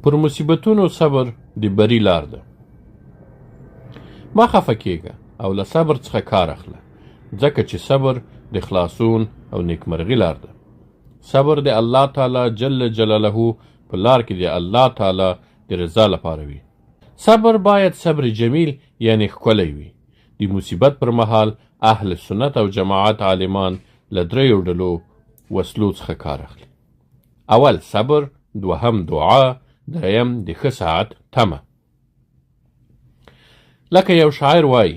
پر مصیبتونو صبر د بری لار ده. ما خفه کیږه او له صبر څخه کار اخله، ځکه چې صبر د خلاصون او نیکمرغي لار ده. صبر د الله تعالی جل جلاله په لار کې د الله تعالی د رضا لپاره وي. صبر باید صبر جمیل یعنی ښکلی وي. د مصیبت پر مهال اهل سنت او جماعت عالمان له دریو ډلو وسلو څخه کار اخلي. اول صبر، دوهم دعا، دریم د ښه ساعت تمه. لکه یو شاعر وایي،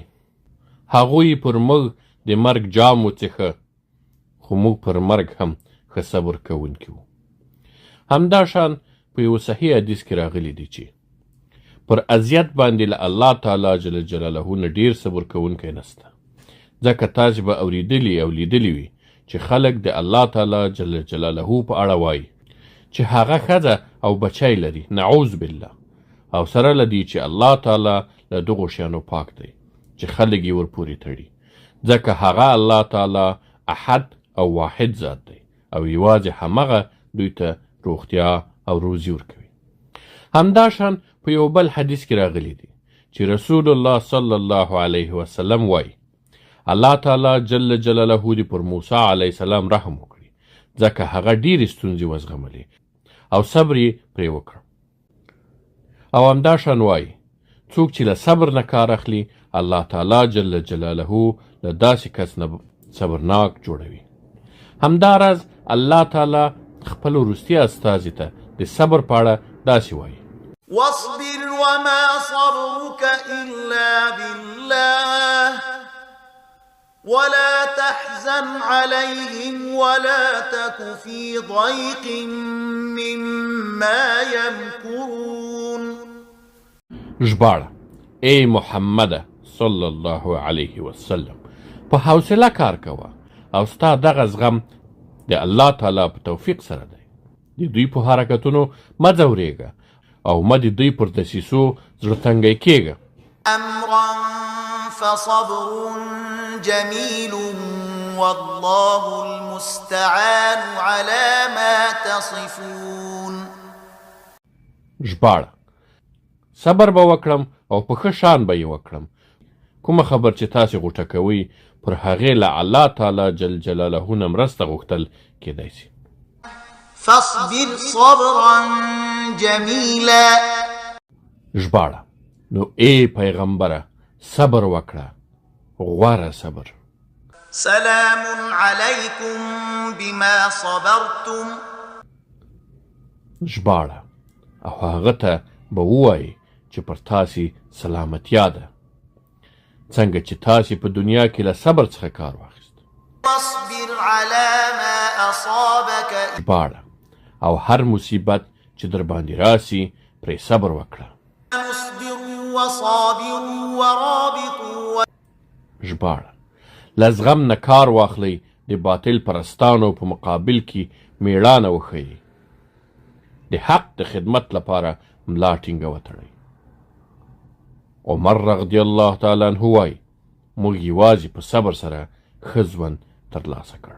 هغوی پر موږ د مرګ جام وڅښه، خو موږ پر مرګ هم ښه صبر کوونکي وو. همدا شان په یو صحیح حدیث کې راغلی دی چې پر اذیت باندې له الله تعالی جل جلاله نه ډیر صبر کوونکی نسته، ځکه تاسې به اورېدلي او لیدلي وي چې خلک د الله تعالی جل جلاله په اړه وایي چې هغه ښځه او بچی لري، نعوذ بالله، او سره له دې چې الله تعالی له دغو شیانو پاک دی چې خلک یې ورپورې تړي، ځکه هغه الله تعالی احد او واحد ذات دی او یوازې همغه دوی ته روغتیا او روزي ورکوي. همدا شان په یو بل حدیث کې راغلی دی چې رسول الله صلی الله علیه وسلم وایي، الله تعالی جل جلاله دې پر موسی علیه السلام رحم وکړي، ځکه هغه ډېرې ستونزې وزغملې او صبر یې پرې وکړ. او همدا شان وایي، څوک چې له صبر نه کار اخلي، الله تعالی جل جلاله له داسې کس نه صبرناک جوړوي. همداراز الله تعالی خپل وروستي استازي ته د صبر په اړه داسې وایي، واصبر وما صبرك إلا بالله ولا تحزن عليهم ولا تك في ضيق مما يمكرون. ژباړه: ای محمد صلی الله علیه وسلم، په حوصله کار کوه او ستا دغه زغم د الله تعالی په توفیق سره دی. د دوی په حرکتونو مه ځورېږه او مه د دوی پر دسیسو زړه تنګی کېږه. امرا فصبر جميل والله المستعان على ما تصفون. ژباړه: صبر به وکړم او په ښه شان به یې وکړم. کومه خبر چې تاسې غوټه کوئ، پر هغې له الله تعالی جل جلاله نه مرسته غوښتل کېدای شي. فاصبر صبرا جميلا. ژباړه: نو ای پیغمبره، صبر وکړه، غوره صبر. سلام علیکم بما صبرتم. ژباړه: او هغه ته به ووایي چې پر تاسې سلامتیا ده، څنګه چې تاسې په دنیا کې له صبر څخه کار واخیست. واصبر على ما اصابك. ژباړه: او هر مصیبت چې در باندې راسي پرې صبر وکړه. اصبروا وصابروا ورابطوا. ژباړه: له زغم نه کار واخلئ، د باطل پرستانو په مقابل کې میړانه وښیئ، د حق د خدمت لپاره ملا ټینګه وتړئ. عمر رضی الله تعالی عنه وایي، موږ یوازې په صبر سره ښه ژوند ترلاسه کړ.